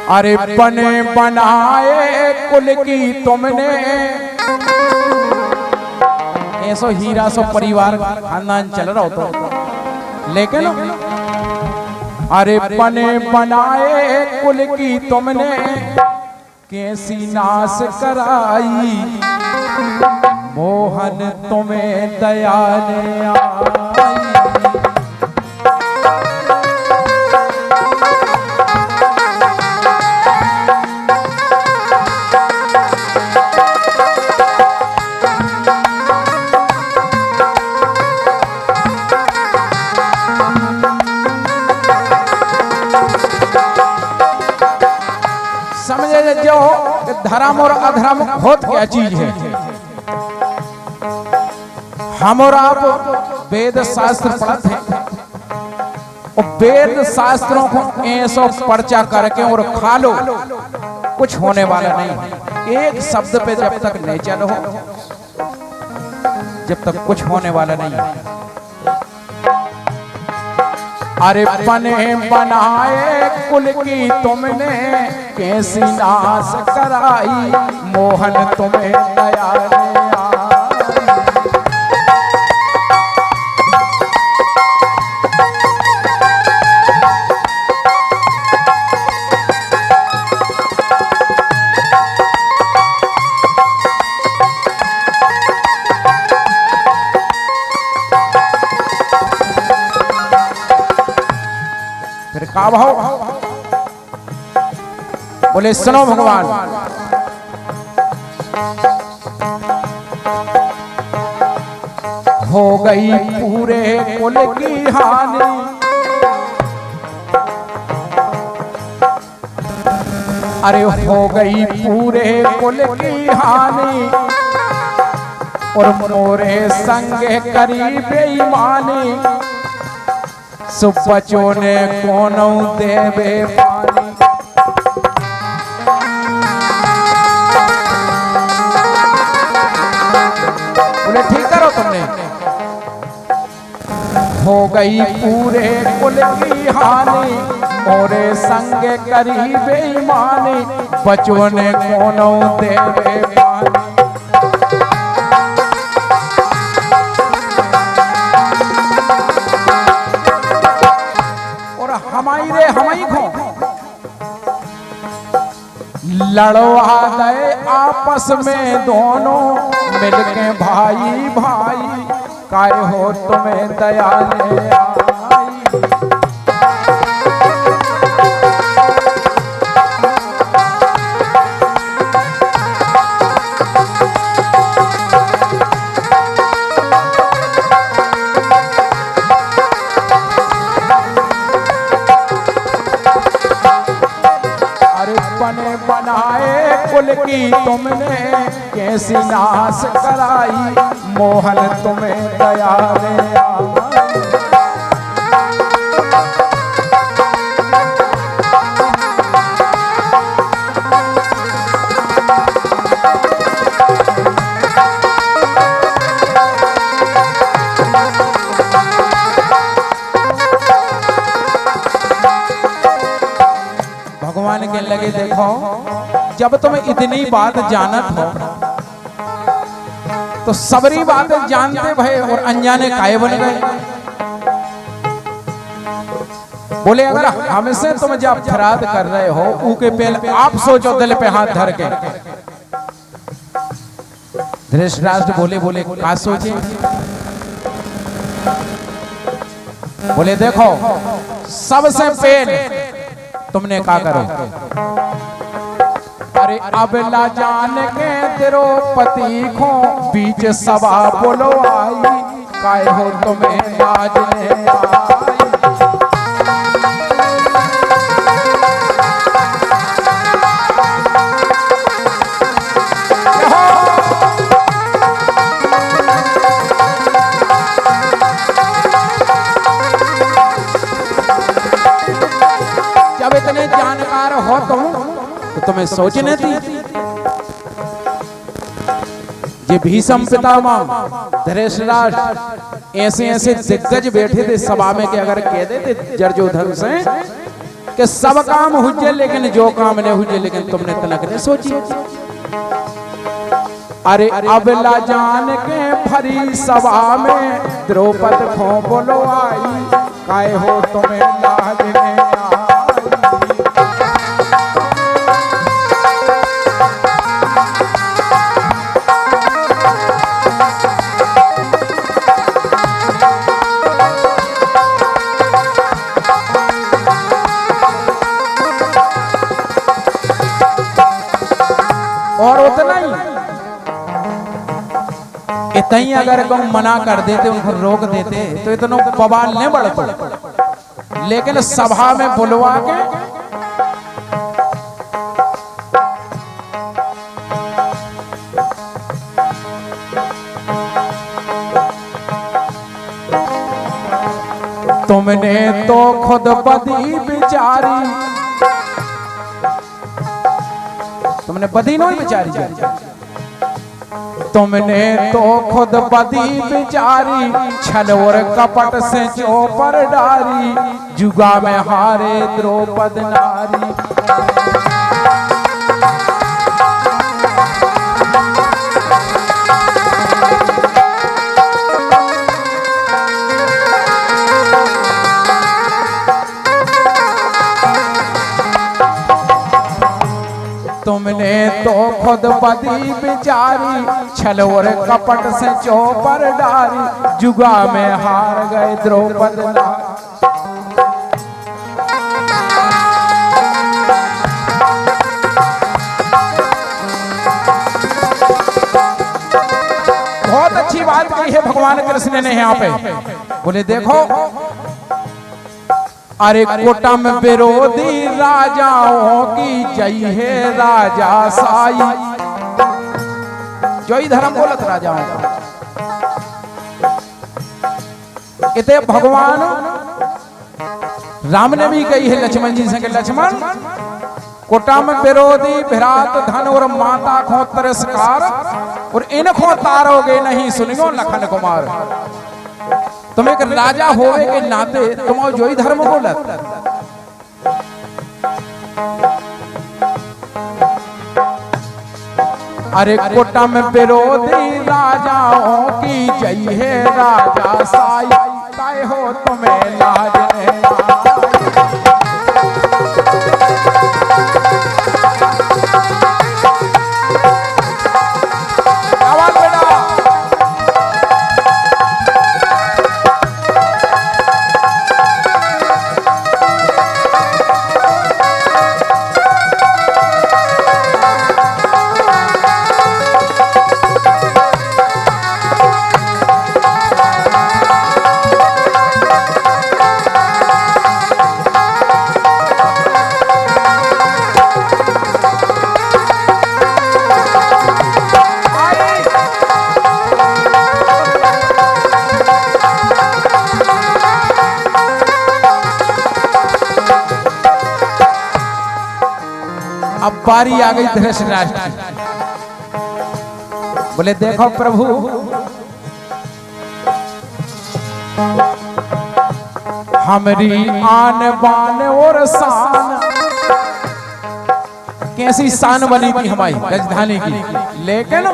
अरे बने बनाए कुल की तुमने, ऐसो हीरा सो परिवार खानदान चल रहा हो तो, लेकिन अरे बने बनाए कुल की तुमने कैसी नाश कराई, मोहन तुम्हें दया ने आई। समझे जो धर्म और अधर्म बहुत क्या चीज है। हम और आप वेद शास्त्र पढ़ते हैं और वेद शास्त्रों को ऐसा पर्चा करके और खा लो, कुछ होने वाला नहीं। एक शब्द पे जब तक नहीं चलो, जब तक कुछ होने वाला नहीं। अरे बने बनाए कुल की तुमने कैसी नाश कराई, मोहन तुम्हें दया ने आई। फिर का भाव बोले, सुनो भगवान, हो गई पूरे कुल की हानि, अरे हो गई पूरे कुल की हानि, और मोरे संगे करी बेईमानी, सो बच्चों ने कोनो देवे पानी। बोले ठीक करो तुमने। हो गई पूरे कुल की हानि, मोरे संगे करी बेईमानी, बच्चों ने कोनो देवे पानी। हमाई रे हमाई खो लड़वा गए आपस में दोनों, मिलके भाई भाई, काय हो तुम्हें दया ने आई। बने बनाए कुल की तुमने कैसी नाश कराई, मोहन तुम्हें दया ने आई। भगवान के लगे देखो, जब तुम इतनी बात जानत हो तो सबरी बात जानते भय और अनजाने काहे बन गए। बोले अगर हमसे तुम जब अपराध कर रहे हो, ऊके पहले आप सोचो दिल पे हाथ धर के। धृतराष्ट्र बोले बोले का सोचे? बोले देखो सबसे पहले तुमने क्या करो, अरे अब ला जान के द्रौपदी को बीच सभा बोलो आई, काय हो तुम्हें लाज ने आई। जब इतने जानकार हो तुम तो तुम्हें सोचने थी। ये भीष्म पितामह धृतराष्ट्र ऐसे ऐसे दिग्गज बैठे थे सभा में कि अगर कह देते जर्जोधन से कि सब काम हुजे लेकिन जो काम ने हुजे लेकिन तुमने तनक ने सोची। अरे अब ला जान के फरी सभा में द्रौपद खो बोलो आई, काहे हो तुम्हें लाज में आई। और उतना ही इतना ही अगर कौन मना कर देते, उनको रोक देते तो इतना बवाल नहीं बढ़ता, लेकिन सभा में बुलवा के तुमने तो खुद बदी बिचारी, तुमने बदी नहीं बिचारी, तुमने तो खुद बदी बिचारी, छल और कपट से चौपर डारी, जुगा में हारे द्रौपद नारी। तुमने तो खुद बदी बिचारी, छल और कपट से चौपर डारी, जुगा में हार गए द्रौपद नारी। बहुत अच्छी बात कही है भगवान कृष्ण ने यहाँ पे, बोले देखो अरे कुटुम विरोधी राजाओं की जय है राजा साई, जय धर्म बोलत राजाओं का। इतने भगवान राम ने भी कही है लक्ष्मण जी से कि लक्ष्मण कुटुम विरोधी भ्रात धन और माता खो तिरस्कार, और इनको तारोगे नहीं सुनियो लखन कुमार। तुम एक राजा होवे के नाते तुम जो ही धर्म बोलत। अरे कुटुम विरोधी राजाओं की जय है राजा साई, काहे हो तुम्हें लाज नहीं अब बारी आ गई धृतराष्ट्र की। बोले देखो प्रभु हमारी आन बान और शान, कैसी शान बनी थी हमारी राजधानी की, लेकिन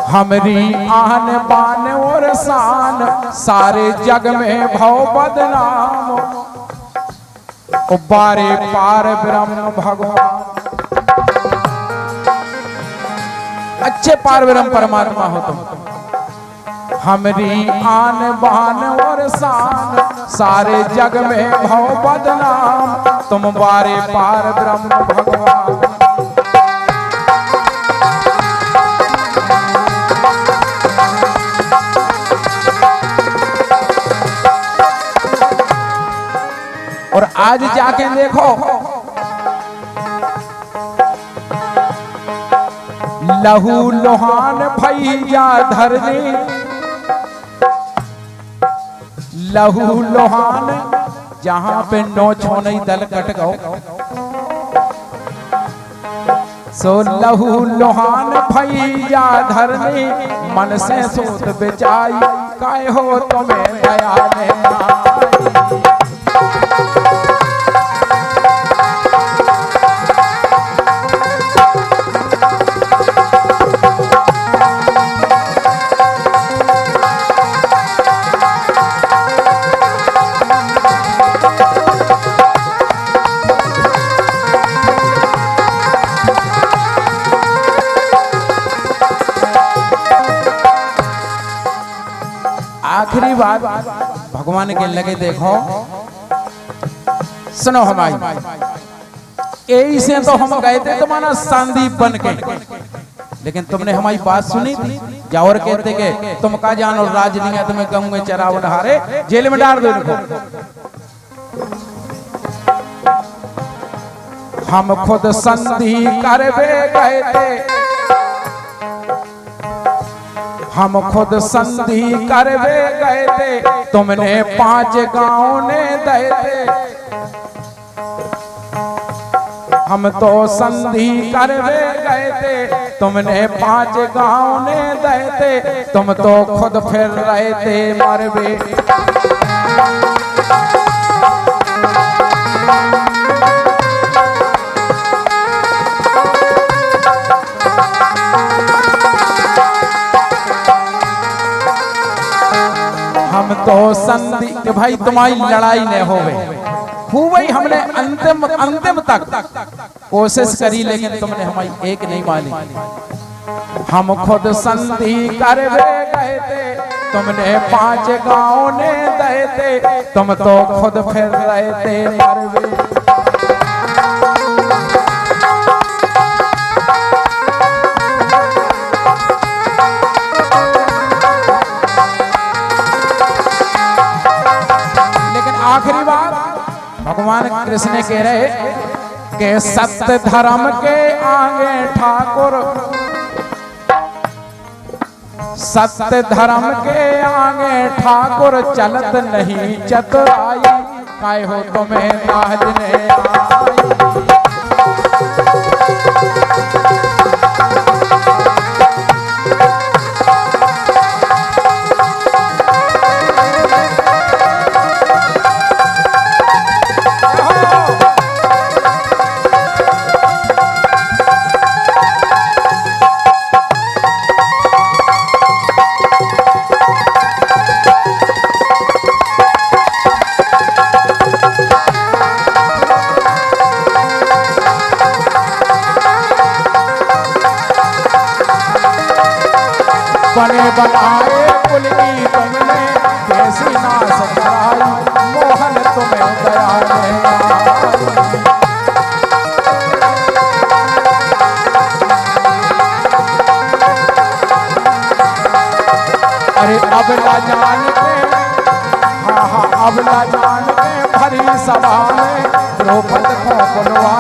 हमारी आन बान और शान सारे जग में भव बदनाम, बारे पार ब्रह्म भगवान। अच्छे पार ब्रह्म परमात्मा हो तुम। हमारी आन बान और शान सारे जग में भव बदनाम, तुम बारे पार ब्रह्म भगवान। और आज जाके देखो लहू लोहान भैया धरनी, लहू लोहान जहां पे नौ छोनई दल कट गो, सो लहू लोहान भैया धरनी, मन से सोत बेचाई, काहे हो तुम्हें दया नहीं। आखिरी बात भगवान के लगे देखो, सुनो हमारी, यही से तो हम गए थे तुम्हारा संदीप बन के, लेकिन तुमने हमारी बात सुनी थी। जाओ कहते के तुम का जानो राज लिया तुम्हें गऊ में चरावन हारे, जेल में डाल दो इनको। हम खुद संधि करवे गए थे, हम खुद संधि करवे गए थे, तुमने 5 गांव ने दे थे। हम तो संधि करवे गए थे, तुमने 5 गांव ने दे थे, तुम तो खुद फिर रहे थे मरवे। हम तो संधि के भाई तुम्हारी लड़ाई न होवे, खूब ही हमने अंतिम तक कोशिश करी, लेकिन तुमने हमारी एक नहीं मानी। हम खुद संधि करवे गए थे, तुमने 5 गांव ने दे थे, तुम तो खुद फिर रहे थे मरवे। आखिरी बात भगवान कृष्ण कह रहे कि सत्य धर्म के आगे ठाकुर, सत्य धर्म के आगे ठाकुर चलत नहीं चतुराई, काय हो तुम्हें नाज ने आई। बने बनाए कुल की तुमने कैसी नाश कराई, मोहन तुम्हें दया में आई। अरे अब ला जान के, हाँ हाँ अब ला जान के भरी सभा में द्रौपदी को बुलवा